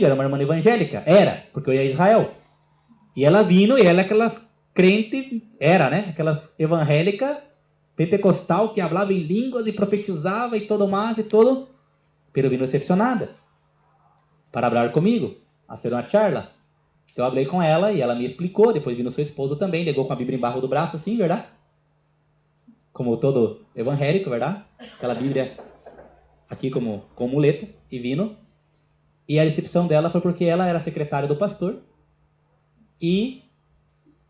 comigo, era uma irmã evangélica. Era, porque eu ia a Israel. E ela vindo, e ela é aquelas crente, era, né? Aquelas evangélica pentecostal que falava em línguas e profetizava e todo mais e todo. Pero vino decepcionada para falar comigo, hacer uma charla. Então eu falei com ela e ela me explicou. Depois vino seu esposo também, ligou com a Bíblia embaixo do braço, assim, verdade? Como todo evangélico, verdade? Aquela Bíblia aqui como muleta, e vino. E a decepção dela foi porque ela era secretária do pastor e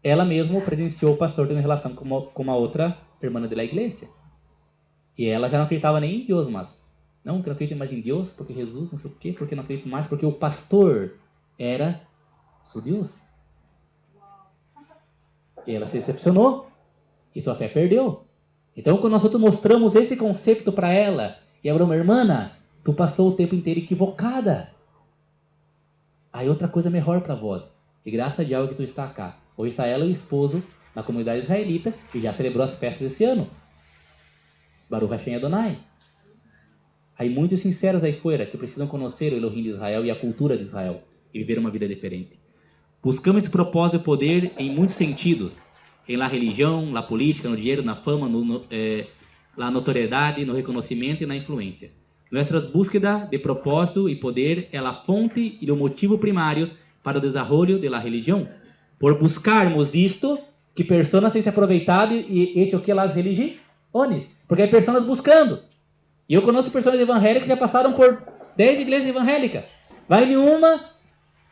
ela mesma presenciou o pastor tendo relação com uma outra irmã da igreja. E ela já não acreditava nem em Deus, mas não acredito mais em Deus, porque Jesus, não sei o quê, porque não acredito mais, porque o pastor era seu Deus. E ela se decepcionou e sua fé perdeu. Então, quando nós mostramos esse conceito para ela, e ela falou, irmã, tu passou o tempo inteiro equivocada. Aí outra coisa melhor para vós, e graças a Deus que tu está cá. Hoje está ela e o esposo na comunidade israelita e já celebrou as festas esse ano. Baruch Hashem Adonai. Há muitos sinceros aí fora que precisam conhecer o Elohim de Israel e a cultura de Israel e viver uma vida diferente. Buscamos esse propósito e poder em muitos sentidos. Em la religião, na política, no dinheiro, na fama, na notoriedade, no reconhecimento e na influência. Nossas búsquedas de propósito e poder é a fonte e o motivo primários para o desenvolvimento da religião. Por buscarmos isto, que pessoas têm se aproveitado e hecho que as religiões, porque há pessoas buscando. E eu conheço pessoas evangélicas que já passaram por 10 igrejas evangélicas. Vai em uma,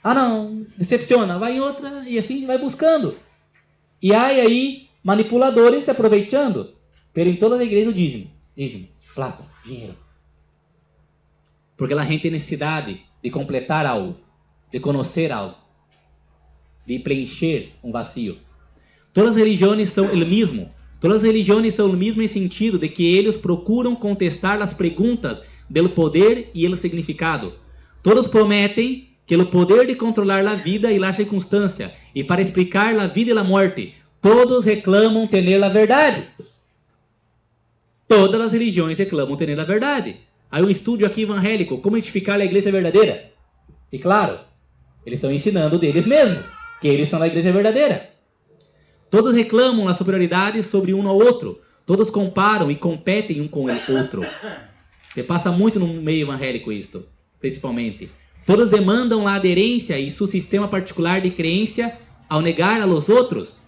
não, decepciona, vai em outra e assim vai buscando. E há aí manipuladores se aproveitando. Pero em todas as igrejas o dízimo, plata, dinheiro. Porque a gente tem necessidade de completar algo, de conhecer algo, de preencher um vazio. Todas as religiões são o mesmo. Todas as religiões são o mesmo em sentido de que eles procuram contestar as perguntas do poder e do significado. Todos prometem que o poder de controlar a vida e a circunstância e para explicar a vida e a morte, todos reclamam ter a verdade. Todas as religiões reclamam ter a verdade. Há um estudo aqui evangélico, como identificar a igreja verdadeira. E claro, eles estão ensinando deles mesmos, que eles são a igreja verdadeira. Todos reclamam a superioridade sobre um ao outro. Todos comparam e competem um com o outro. Você passa muito no meio evangélico isto, principalmente. Todos demandam a aderência e seu sistema particular de crença ao negar a los outros.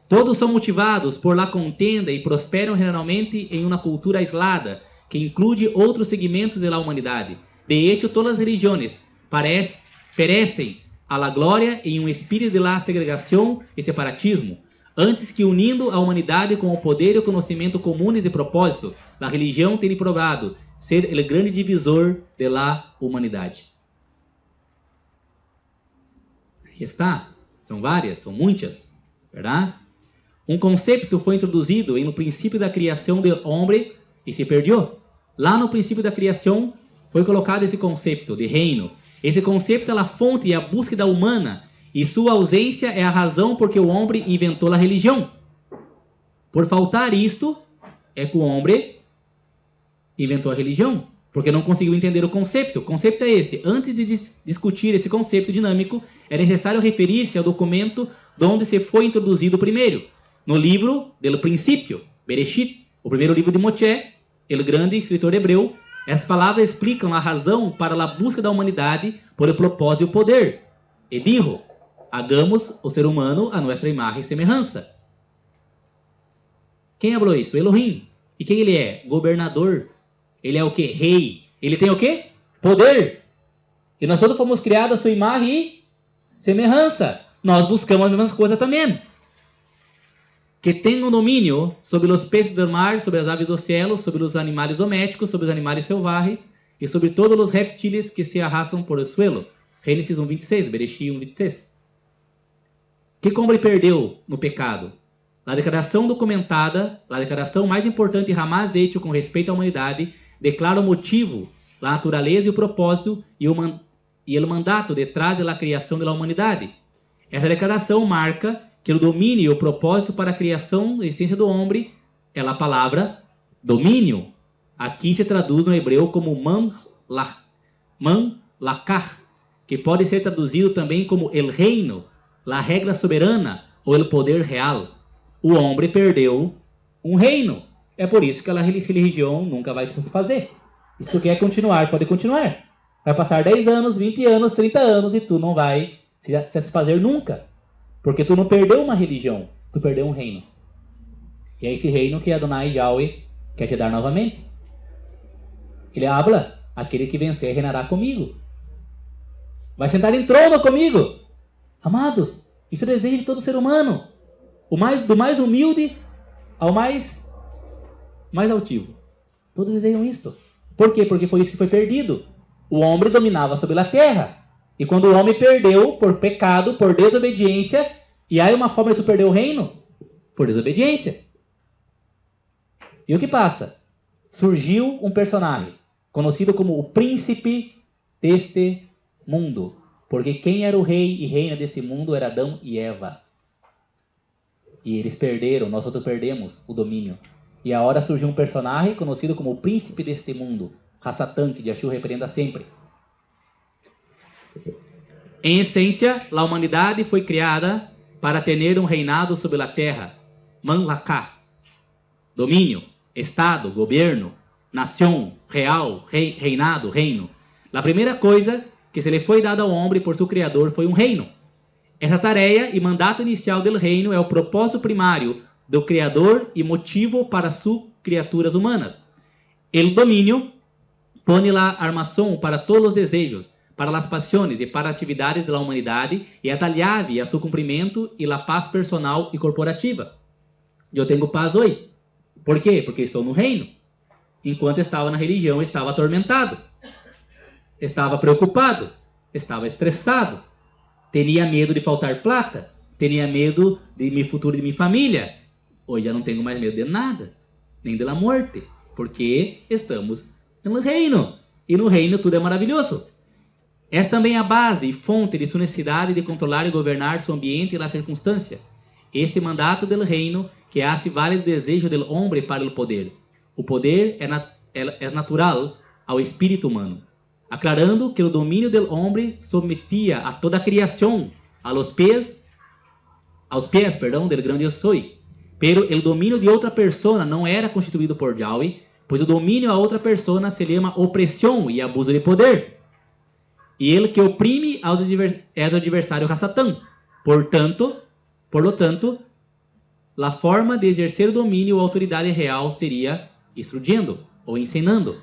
Todos são motivados por la contenda e prosperam generalmente em uma cultura aislada, que inclui outros segmentos da humanidade. De hecho, todas as religiões perecem a la glória em um espírito de la segregação e separatismo, antes que unindo a humanidade com o poder e o conhecimento comuns de propósito, a religião tem provado ser o grande divisor de la humanidade. Aí está. São várias, são muitas, verdade? Um conceito foi introduzido no princípio da criação do homem e se perdeu. Lá no princípio da criação foi colocado esse conceito de reino. Esse conceito é a fonte e a búsqueda humana, e sua ausência é a razão porque o homem inventou a religião. Por faltar isto, é que o homem inventou a religião, porque não conseguiu entender o conceito. O conceito é este. Antes de discutir esse conceito dinâmico, é necessário referir-se ao documento de onde se foi introduzido primeiro, no livro do princípio, Bereshit, o primeiro livro de Moshe, o grande escritor hebreu. Essas palavras explicam a razão para a busca da humanidade por o propósito e o poder. E dijo, hagamos o ser humano a nossa imagem e semelhança. Quem falou isso? Elohim. E quem ele é? Governador. Ele é o quê? Rei. Ele tem o quê? Poder. E nós todos fomos criados a sua imagem e semelhança. Nós buscamos as mesmas coisas também. Que tenham domínio sobre os peixes do mar, sobre as aves do céu, sobre os animais domésticos, sobre os animais selvagens e sobre todos os reptiles que se arrastam por el suelo. Gênesis 1:26, Bereshit 1:26. Que como ele perdeu no pecado? A declaração documentada, a declaração mais importante jamais hecha com respeito à humanidade, declara o motivo, a natureza e o propósito e o mandato detrás da criação da humanidade. Essa declaração marca que o domínio e o propósito para a criação da essência do homem é a palavra domínio. Aqui se traduz no hebreu como man Lakah, que pode ser traduzido também como el reino, la regra soberana ou el poder real. O homem perdeu um reino. É por isso que a religião nunca vai se satisfazer. E se tu quer continuar, pode continuar. Vai passar 10 anos, 20 anos, 30 anos e tu não vai se satisfazer nunca. Porque tu não perdeu uma religião, tu perdeu um reino. E é esse reino que Adonai Yahweh quer te dar novamente. Ele habla, aquele que vencer reinará comigo. Vai sentar em trono comigo. Amados, isso é o desejo de todo ser humano. Do mais humilde ao mais altivo. Todos desejam isto. Por quê? Porque foi isso que foi perdido. O homem dominava sobre a terra. E quando o homem perdeu por pecado, por desobediência, e aí uma forma de tu perder o reino? Por desobediência. E o que passa? Surgiu um personagem, conhecido como o príncipe deste mundo. Porque quem era o rei e reina deste mundo era Adão e Eva. E eles perderam, nós outros perdemos o domínio. E a hora surgiu um personagem conhecido como o príncipe deste mundo, Hassatan, que Yeshua repreenda sempre. Em essência, a humanidade foi criada para ter um reinado sobre a terra, Mamlaká, domínio, estado, governo, nação, real, reinado, reino. A primeira coisa que se lhe foi dada ao homem por seu Criador foi um reino. Essa tarefa e mandato inicial do reino é o propósito primário do Criador e motivo para suas criaturas humanas. O domínio põe a armação para todos os desejos, para as paixões e para as atividades da humanidade e a llave a seu cumprimento e a paz personal e corporativa. Eu tenho paz hoje. Por quê? Porque estou no reino. Enquanto estava na religião, estava atormentado. Estava preocupado. Estava estressado. Tinha medo de faltar plata. Tinha medo de meu futuro de minha família. Hoje já não tenho mais medo de nada. Nem da morte. Porque estamos no reino. E no reino tudo é maravilhoso. Esta também é a base e fonte de sua necessidade de controlar e governar seu ambiente e a circunstância. Este mandato do reino que hace válido o desejo do homem para o poder. O poder é natural ao espírito humano, aclarando que o domínio do homem submetia a toda a criação aos pés do grande eu soy. Pero o domínio de outra pessoa não era constituído por Yahweh, pois o domínio a outra pessoa se chama opressão e abuso de poder. E ele que oprime é o adversário Hassatan. Por lo tanto, a forma de exercer o domínio ou autoridade real seria instruindo ou ensinando.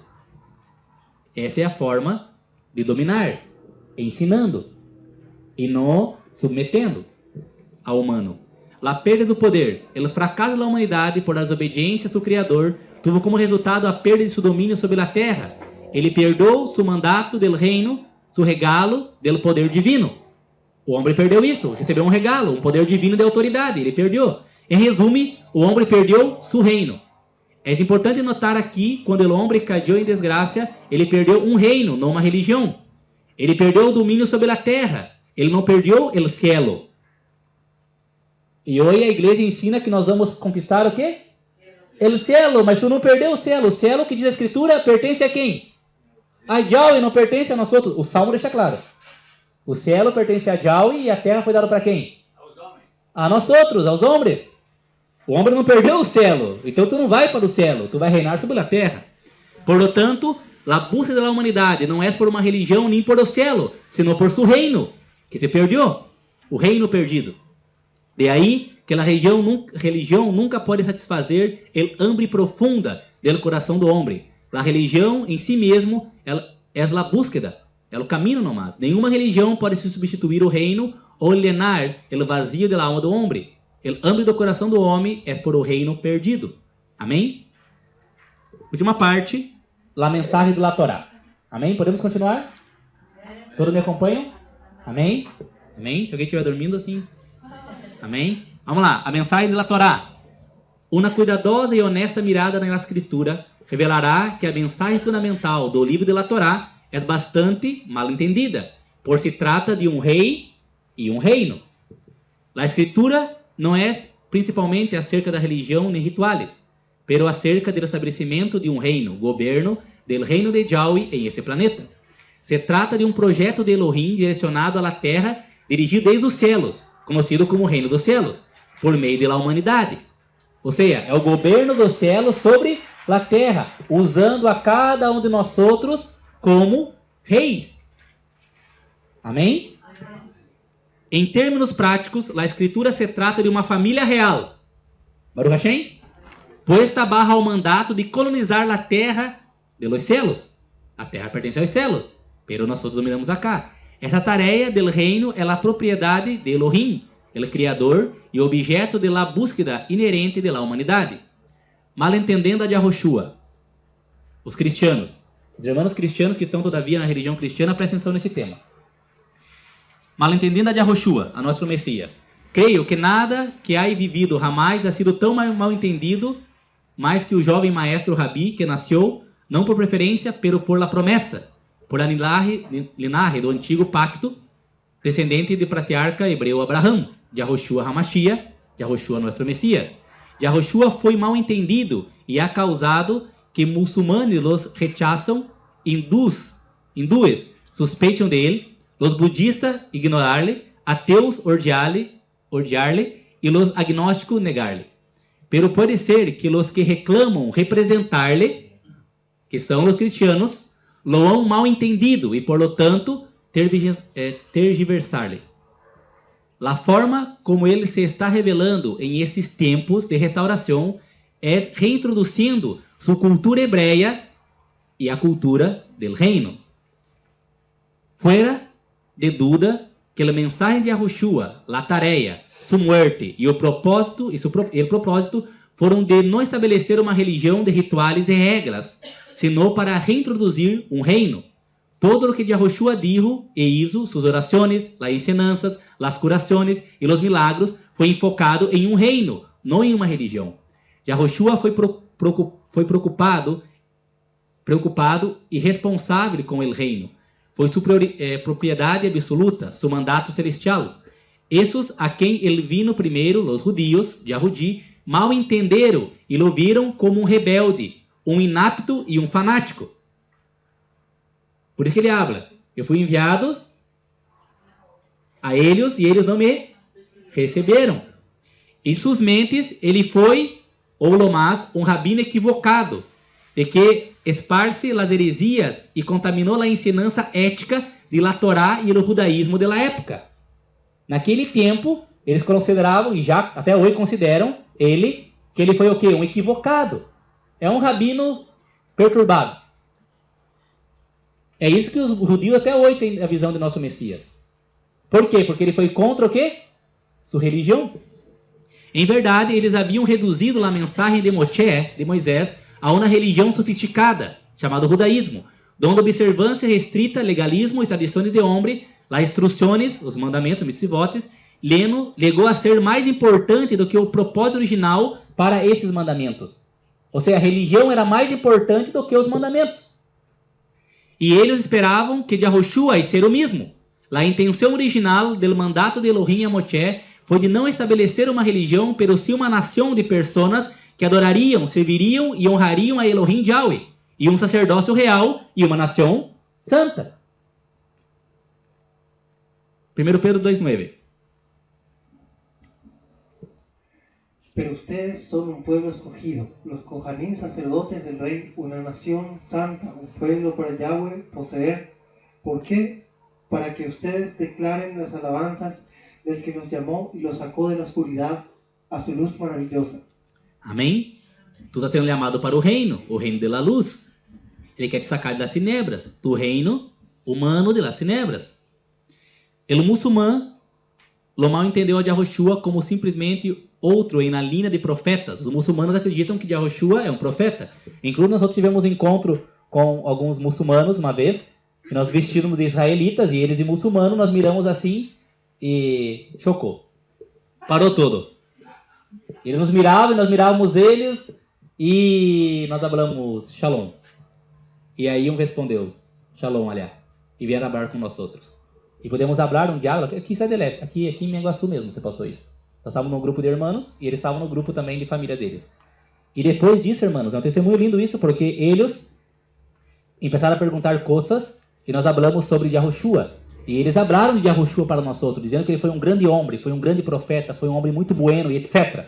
Essa é a forma de dominar, ensinando e não submetendo ao humano. A perda do poder, o fracasso da humanidade por desobediência do Criador, teve como resultado a perda de seu domínio sobre a terra. Ele perdeu seu mandato do reino, seu regalo do poder divino. O homem perdeu isso, recebeu um regalo, um poder divino de autoridade, ele perdeu. Em resumo, o homem perdeu seu reino. É importante notar aqui, quando o homem caiu em desgraça, ele perdeu um reino, não uma religião. Ele perdeu o domínio sobre a terra, ele não perdeu o cielo. E hoje a igreja ensina que nós vamos conquistar o quê? O cielo, mas tu não perdeu o cielo. O cielo que diz a escritura pertence a quem? A Yahweh, não pertence a nós outros. O Salmo deixa claro. O cielo pertence a Yahweh e a terra foi dada para quem? Aos homens. A nós outros, aos homens. O homem não perdeu o cielo, então tu não vai para o cielo, tu vai reinar sobre a terra. Por lo tanto, a busca da humanidade não é por uma religião nem por o cielo, senão por seu reino, que se perdeu, o reino perdido. De aí que a religião nunca pode satisfazer o hambre profunda do coração do homem. A religião em si mesmo é a búsqueda, é o caminho nomás. Nenhuma religião pode se substituir o reino ou llenar o vazio da alma do homem. O hambre do coração do homem é por o reino perdido. Amém? Última parte, a mensagem da Torá. Amém? Podemos continuar? Todos me acompanham? Amém? Amém? Se alguém estiver dormindo assim. Amém? Vamos lá, a mensagem da Torá. Uma cuidadosa e honesta mirada na escritura revelará que a mensagem fundamental do livro da Torá é bastante mal entendida, por se trata de um rei e um reino. A escritura não é principalmente acerca da religião nem rituais, pero acerca do estabelecimento de um reino, governo, del reino de Yahweh em esse planeta. Se trata de um projeto de Elohim direcionado à terra, dirigido desde os céus, conhecido como Reino dos Céus, por meio da humanidade. Ou seja, é o governo dos céus sobre a terra, usando a cada um de nós outros como reis. Amém? Em termos práticos, a escritura se trata de uma família real. Baruch Hashem? Puesta barra ao mandato de colonizar a terra de los céus. A terra pertence aos céus, pero nós dominamos acá. Essa tarefa del reino é a propriedade de Elohim, o criador e objeto de la búsqueda inerente de la humanidade. Malentendendo a de Yahushua. Os cristianos. Os irmãos cristianos que estão todavia na religião cristiana, prestem atenção nesse tema. Malentendendo a de Yahushua, a nosso Messias. Creio que nada que há vivido jamais ha sido tão mal entendido, mais que o jovem maestro Rabi, que nasceu, não por preferência, pero por la promessa, por a linaje do antigo pacto, descendente de patriarca hebreu Abraham, de Yahushua Hamashia, de Yahushua nosso Messias. Yahushua foi mal entendido e ha causado que muçulmanos los rechazam, hindus suspeitam dele, los budistas ignorar-lhe, ateus odiar-lhe e los agnósticos negar-lhe. Pero pode ser que los que reclamam representar-lhe, que são os cristianos, lo han mal entendido e, por lo tanto, tergiversar-lhe. A forma como ele se está revelando em estes tempos de restauração é reintroduzindo sua cultura hebreia e a cultura del reino. Fuera de duda que a mensagem de Yahushua, la tarefa, su muerte e o propósito foram de não estabelecer uma religião de rituais e regras, sino para reintroduzir um reino. Todo o que Yahushua dijo e hizo, suas orações, las ensinanças, las curações e los milagros, foi enfocado em um reino, não em uma religião. Yahushua foi preocupado e responsável com o reino. Foi sua propriedade absoluta, seu mandato celestial. Esses a quem ele vino primeiro, os judios, Yahudi, mal entenderam e lo viram como um rebelde, um inapto e um fanático. Por isso que ele habla, eu fui enviado a eles e eles não me receberam. Em suas mentes ele foi, ou lo mais, um rabino equivocado, de que esparce as heresias e contaminou a ensinança ética de la Torá e do judaísmo da época. Naquele tempo, eles consideravam, e já até hoje consideram, que ele foi o quê? Um equivocado. É um rabino perturbado. É isso que os judeus até hoje têm a visão de nosso Messias. Por quê? Porque ele foi contra o quê? Sua religião. Em verdade, eles haviam reduzido a mensagem de Moisés, a uma religião sofisticada, chamada judaísmo, donde observância restrita, legalismo e tradições de homem, as instruções, os mandamentos, mitzvotes, legou a ser mais importante do que o propósito original para esses mandamentos. Ou seja, a religião era mais importante do que os mandamentos. E eles esperavam que Yahushua ia ser o mesmo. A intenção original do mandato de Elohim a Moshe foi de não estabelecer uma religião, pero sim uma nação de pessoas que adorariam, serviriam e honrariam a Elohim Yahweh, e um sacerdócio real e uma nação santa. 1 Pedro 2:9. Pero ustedes son un pueblo escogido, los Kohanim sacerdotes del rey, una nación santa, un pueblo para Yahweh poseer. ¿Por qué? Para que ustedes declaren las alabanzas del que nos llamó y los sacó de la oscuridad a su luz maravillosa. Amém? Tu está sendo chamado para o reino de la luz. Ele quer te sacar das tenebras, do reino humano de las tenebras. O muçulmano lo mal entendeu a Yahushua como simplesmente outro na linha de profetas. Os muçulmanos acreditam que Yahushua é um profeta. Inclusive, nós tivemos encontro com alguns muçulmanos uma vez, que nós vestimos de israelitas e eles de muçulmanos, nós miramos assim e chocou. Parou tudo. Eles nos miravam e nós mirávamos eles e nós falamos Shalom. E aí um respondeu Shalom, aliás, e vieram falar com nós outros. E podemos falar um diálogo, aqui sai de leste, aqui em Menguaçu mesmo você passou isso. Nós estávamos num grupo de irmãos e eles estavam no grupo também de família deles. E depois disso, irmãos, é um testemunho lindo isso, porque eles começaram a perguntar coisas e nós falamos sobre Yahushua. E eles falaram de Yahushua para nós outros, dizendo que ele foi um grande homem, foi um grande profeta, foi um homem muito bueno e etc.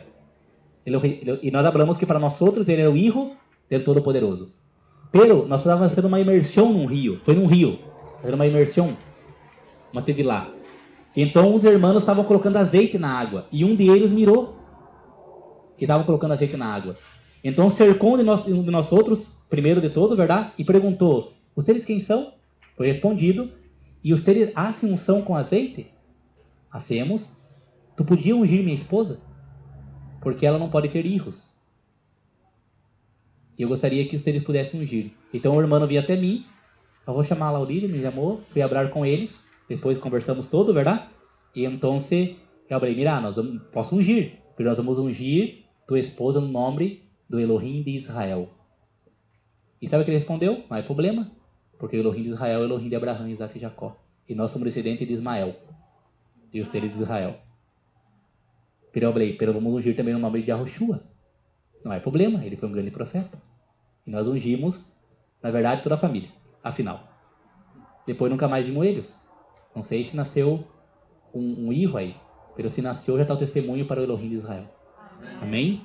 E nós falamos que para nós outros ele era o Hijo del Todo-Poderoso. Pero nós estávamos fazendo uma imersão num rio, foi num rio, fazendo uma imersão, uma teve lá. Então os irmãos estavam colocando azeite na água, e um deles mirou que estavam colocando azeite na água. Então cercou um de nós outros, primeiro de todo, verdade? E perguntou, vocês quem são? Foi respondido, e vocês hacem unção com azeite? Hacemos. Tu podia ungir minha esposa? Porque ela não pode ter filhos. E eu gostaria que vocês pudessem ungir. Então o irmão veio até mim, eu vou chamar a Laurília, me chamou, fui falar com eles, depois conversamos todo, verdade? E então eu falei, mira, posso ungir, porque nós vamos ungir tua esposa no nome do Elohim de Israel. E sabe o que ele respondeu? Não é problema, porque o Elohim de Israel é o Elohim de Abraão, Isaac e Jacó. E nós somos descendentes de Ismael, e os seres de Israel. Eu falei, pero vamos ungir também no nome de Yahushua. Não é problema, ele foi um grande profeta. E nós ungimos, na verdade, toda a família, afinal. Depois nunca mais vimos eles. Não sei se nasceu um filho aí, pero se nasceu já está o testemunho para o Elohim de Israel. Amém?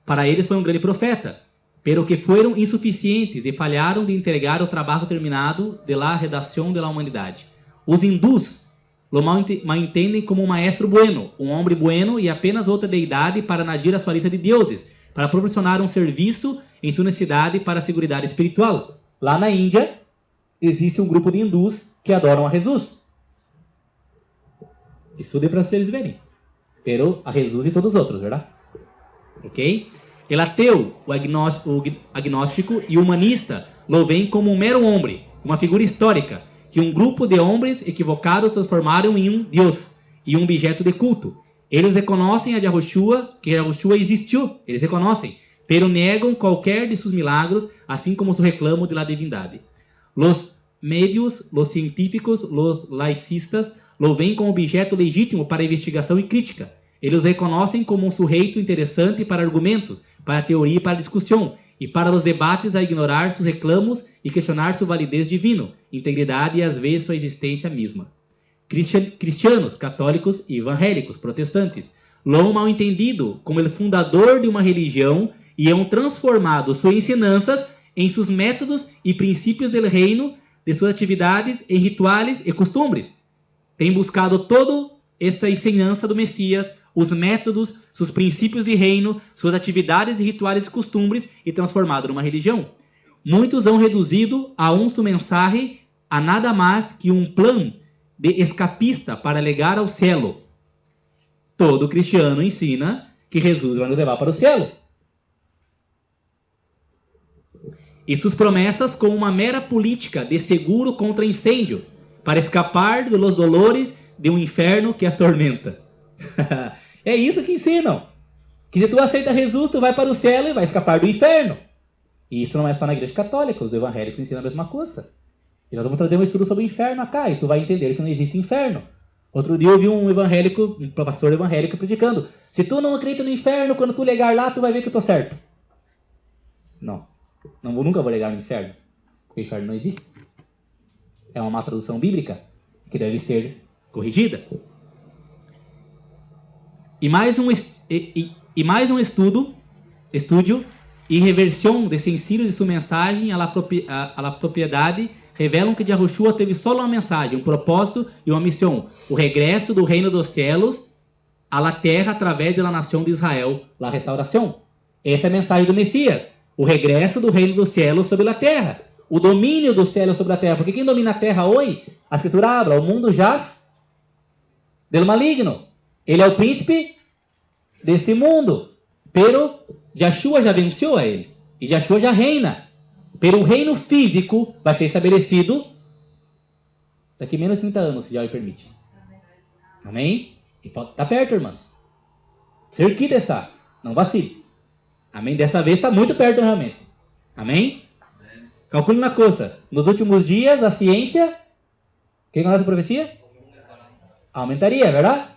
Para eles foi um grande profeta, pero que foram insuficientes e falharam de entregar o trabalho terminado de la redação de la humanidade. Os hindus lo mal entendem como um maestro bueno, um homem bueno e apenas outra deidade para nadir a sua lista de deuses, para proporcionar um serviço em sua necessidade para a seguridade espiritual. Lá na Índia, existe um grupo de hindus que adoram a Jesus. Estudem para vocês verem. Pero a Jesus e todos os outros, verdade? Ok? El ateu, o agnóstico e o humanista lo veem como um mero homem, uma figura histórica, que um grupo de homens equivocados transformaram em um Deus e um objeto de culto. Eles reconhecem a Yahushua, que Yahushua existiu, eles reconhecem, pero negam qualquer de seus milagros, assim como su reclamo de la divindade. Los médios, los científicos, los laicistas lo veem como objeto legítimo para investigação e crítica. Eles o reconhecem como um sujeito interessante para argumentos, para teoria e para discussão, e para os debates a ignorar seus reclamos e questionar sua validez divina, integridade e às vezes sua existência mesma. Cristianos, católicos e evangélicos, protestantes, lo han mal entendido como o fundador de uma religião e han transformado suas ensinanças em seus métodos e princípios do reino, de suas atividades em rituais e costumes. Tem buscado toda esta ensinança do Messias, os métodos, seus princípios de reino, suas atividades e rituais e costumes e transformado numa religião. Muitos han reduzido a sua mensagem a nada mais que um plano de escapista para legar ao cielo. Todo cristiano ensina que Jesus vai nos levar para o cielo. E suas promessas como uma mera política de seguro contra incêndio, para escapar dos dolores de um inferno que atormenta. É isso que ensinam. Que se tu aceita Jesus, tu vai para o céu e vai escapar do inferno. E isso não é só na igreja católica, os evangélicos ensinam a mesma coisa. E nós vamos trazer um estudo sobre o inferno acá, e tu vai entender que não existe inferno. Outro dia eu vi um pastor evangélico predicando, se tu não acredita no inferno, quando tu chegar lá, tu vai ver que eu estou certo. Não, nunca vou chegar no inferno, porque o inferno não existe. É uma má tradução bíblica, que deve ser corrigida. E mais um estúdio e reversão de ensino de sua mensagem à la propriedade revelam que Yahushua teve só uma mensagem, um propósito e uma missão: o regresso do reino dos céus à terra através da nação de Israel, a restauração. Essa é a mensagem do Messias: o regresso do reino dos céus sobre a terra, o domínio dos céus sobre a terra. Porque quem domina a terra hoje, a Escritura habla, o mundo jaz del maligno. Ele é o príncipe deste mundo. Pero Yahshua já venceu a ele. E Yahshua já reina. Pero o reino físico vai ser estabelecido daqui menos de 30 anos, se já o permite. Amém? Está perto, irmãos. Cerquita está. Não vacile. Amém? Dessa vez está muito perto realmente. Amém? Calcule uma coisa. Nos últimos dias, a ciência... Quem conhece a profecia? Aumentaria, verdade?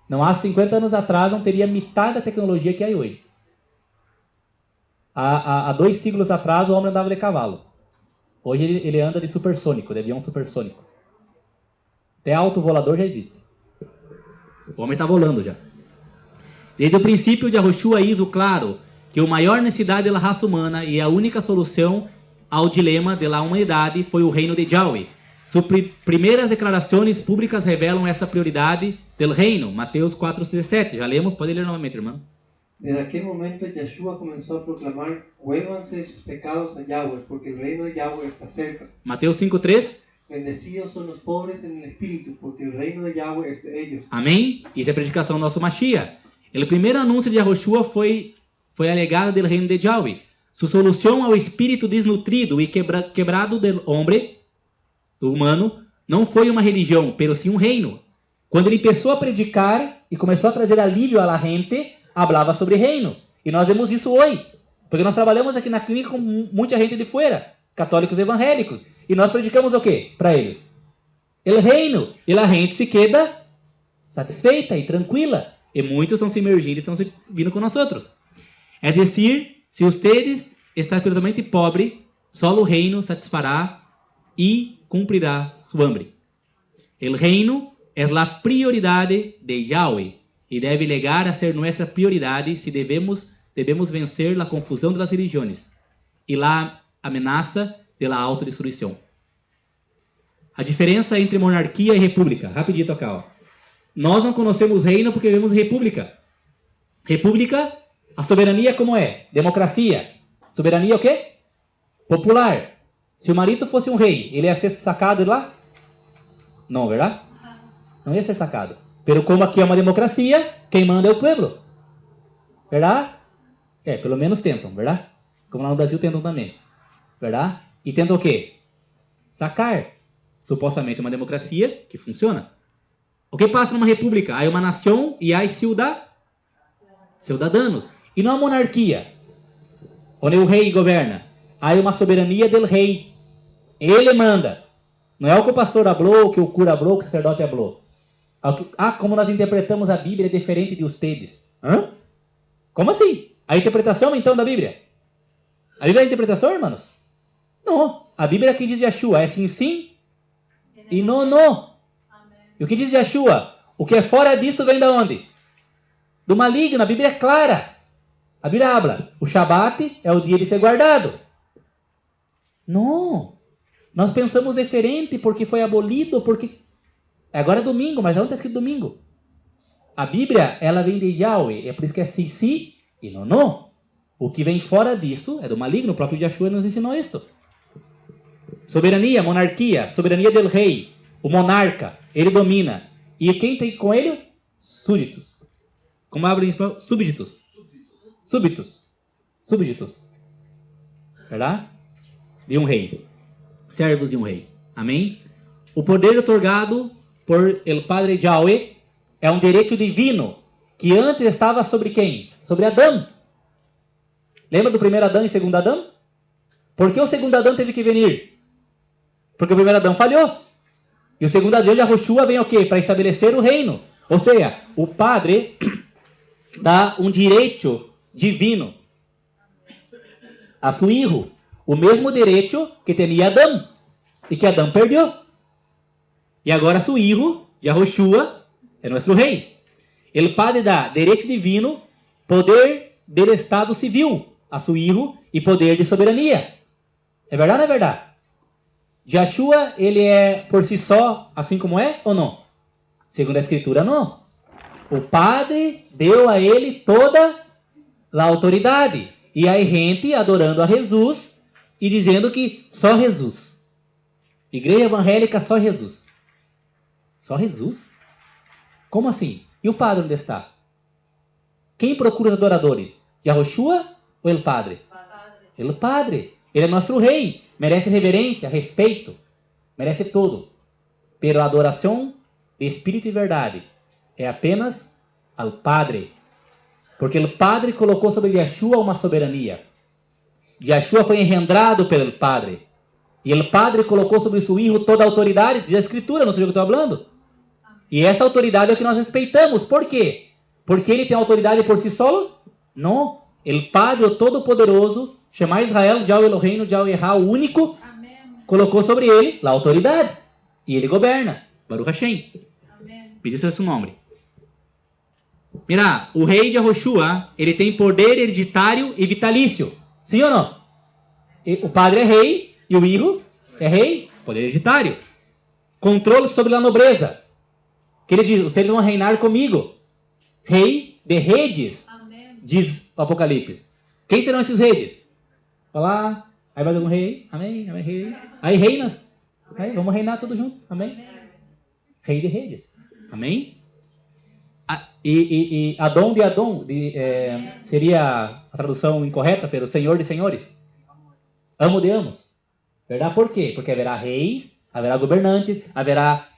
Não há 50 anos atrás não teria metade da tecnologia que há hoje. Há 2 séculos atrás o homem andava de cavalo. Hoje ele anda de supersônico, de avião supersônico. Até alto volador já existe. O homem está volando já. Desde o princípio de Yahushua hizo claro que a maior necessidade da raça humana e a única solução ao dilema da humanidade foi o reino de Yahweh. Suas primeiras declarações públicas revelam essa prioridade do reino. Mateus 4:17. Já lemos, pode ler novamente, irmão. Desde aquel momento Yeshua comenzó a proclamar: vuélvanse sus pecados a Yahweh, porque el reino de Yahweh está cerca. Mateus 5:3. Bendecidos son los pobres en el espíritu, porque el reino de Yahweh es de ellos. Amém? Isso é a predicação do nosso Mashiach. O primeiro anúncio de Yahushua foi a legada do reino de Yahweh. Sua solução ao espírito desnutrido e quebrado do homem, do humano, não foi uma religião, pero sim um reino. Quando ele começou a predicar e começou a trazer alívio à gente, falava sobre reino. E nós vemos isso hoje. Porque nós trabalhamos aqui na clínica com muita gente de fora, católicos evangélicos. E nós predicamos o quê para eles? O reino. E a gente se queda satisfeita e tranquila. E muitos estão se emergindo e estão se vindo com nós outros. É dizer, se ustedes estão espiritualmente pobres, só o reino satisfará e cumprirá sua hambre. O reino é a prioridade de Yahweh e deve llegar a ser nossa prioridade se devemos vencer a confusão das religiões e a ameaça da autodestruição. A diferença entre monarquia e república. Rapidito acá, ó. Nós não conhecemos reino porque vemos república. República, a soberania como é? Democracia. Soberania o quê? Popular. Se o marido fosse um rei, ele ia ser sacado de lá? Não, verdade? Não ia ser sacado. Pero como aqui é uma democracia, quem manda é o povo. Verdade? Pelo menos tentam, verdade? Como lá no Brasil tentam também. Verdade? E tentam o quê? Sacar. Supostamente uma democracia que funciona. O que passa numa república? Há uma nação e há cidadãos. E numa monarquia, onde o rei governa, há uma soberania do rei. Ele manda. Não é o que o pastor falou, o que o cura falou, o que o sacerdote falou. Como nós interpretamos a Bíblia é diferente de ustedes. Hã? Como assim? A interpretação, então, da Bíblia? A Bíblia é a interpretação, irmãos? Não. A Bíblia que diz Yeshua é sim, sim e não, não. E o que diz Yeshua? O que é fora disso vem de onde? Do maligno. A Bíblia é clara. A Bíblia habla. O Shabat é o dia de ser guardado. Não. Nós pensamos diferente porque foi abolido, porque... Agora é domingo, mas onde está escrito domingo? A Bíblia, ela vem de Yahweh. É por isso que é sim, sim e não, não. O que vem fora disso é do maligno. O próprio Yeshua nos ensinou isto. Soberania, monarquia, soberania do rei. O monarca, ele domina. E quem tem com ele? Súditos. Como abre em espanhol? Súbditos. Súbditos. Súbditos. Verdade? De um rei. Servos de um rei. Amém? O poder otorgado por el Padre Yahweh é um direito divino que antes estava sobre quem? Sobre Adão. Lembra do primeiro Adão e segundo Adão? Por que o segundo Adão teve que vir? Porque o primeiro Adão falhou. E o segundo Adão de Yahushua vem o quê? Para estabelecer o reino. Ou seja, o Padre dá um direito divino a seu filho. O mesmo direito que tinha Adão. E que Adão perdeu. E agora seu filho, Yahushua, é nosso rei. Ele Padre dá direito divino, poder do Estado civil a seu filho e poder de soberania. É verdade ou não é verdade? Yeshua, ele é por si só, assim como é, ou não? Segundo a Escritura, não. O Padre deu a ele toda a autoridade. E a gente adorando a Jesus e dizendo que só Jesus. Igreja evangélica, só Jesus. Só Jesus? Como assim? E o Padre onde está? Quem procura os adoradores? Yahushua ou o Padre? O Padre. Ele é nosso rei. Merece reverência, respeito. Merece tudo. Pero a adoração de espírito e verdade é apenas ao Padre. Porque o Padre colocou sobre Yeshua uma soberania. Yeshua foi engendrado pelo Padre. E o Padre colocou sobre seu filho toda a autoridade. Diz a Escritura, não sei o que eu estou falando. E essa autoridade é o que nós respeitamos. Por quê? Porque ele tem autoridade por si solo? Não. O Padre, o Todo-Poderoso, chamar Israel, Yahweh Eloheinu, Yahweh Erra, o único. Amém. colocou sobre ele a autoridade. E ele governa. Baruch Hashem. Pediu seu nome. Mira, o rei de Yahushua, ele tem poder hereditário e vitalício. Sim ou não? O padre é rei e o filho é rei. Poder hereditário. Controle sobre a nobreza. Que ele diz, vocês vão reinar comigo. Rei de redes, diz o Apocalipse. Quem serão esses redes? Falar, aí vai algum rei, amém, amém, rei. Aí reinas, aí vamos reinar tudo junto, amém. Rei de redes, amém. E Adon de Adon seria a tradução incorreta pelo Senhor de Senhores. Amo de amos. Verdade? Por quê? Porque haverá reis, haverá governantes, haverá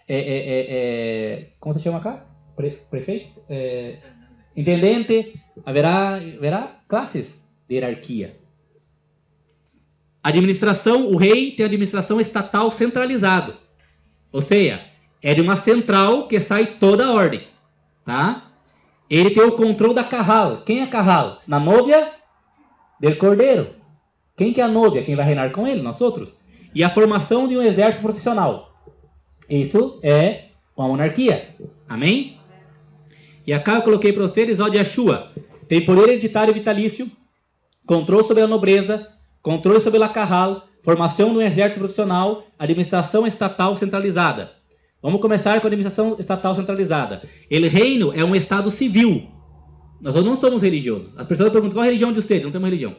como se chama cá? Prefeito? Intendente, haverá classes de hierarquia. Administração, o rei tem administração estatal centralizado. Ou seja, é de uma central que sai toda a ordem. Tá? Ele tem o controle da carral. Quem é a carral? Na novia del cordeiro. Quem que é a novia? Quem vai reinar com ele? Nós outros. E a formação de um exército profissional. Isso é uma monarquia. Amém? E acá eu coloquei para vocês, ó, de Yeshua. Tem poder hereditário e vitalício, controle sobre a nobreza, controle sobre a carral, formação de um exército profissional, administração estatal centralizada. Vamos começar com a administração estatal centralizada. El reino é um estado civil. Nós não somos religiosos. As pessoas perguntam, qual a religião de vocês? Não temos religião.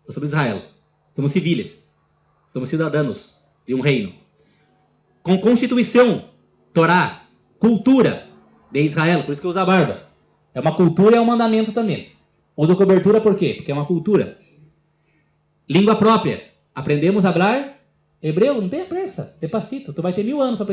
Nós somos Israel. Somos civis. Somos cidadãos de um reino. Com constituição, Torá, cultura de Israel. Por isso que eu uso a barba. É uma cultura e é um mandamento também. Uso cobertura por quê? Porque é uma cultura. Língua própria. Aprendemos a falar hebreu, não tenha pressa. Despacito. Tu vai ter 1000 anos para aprender.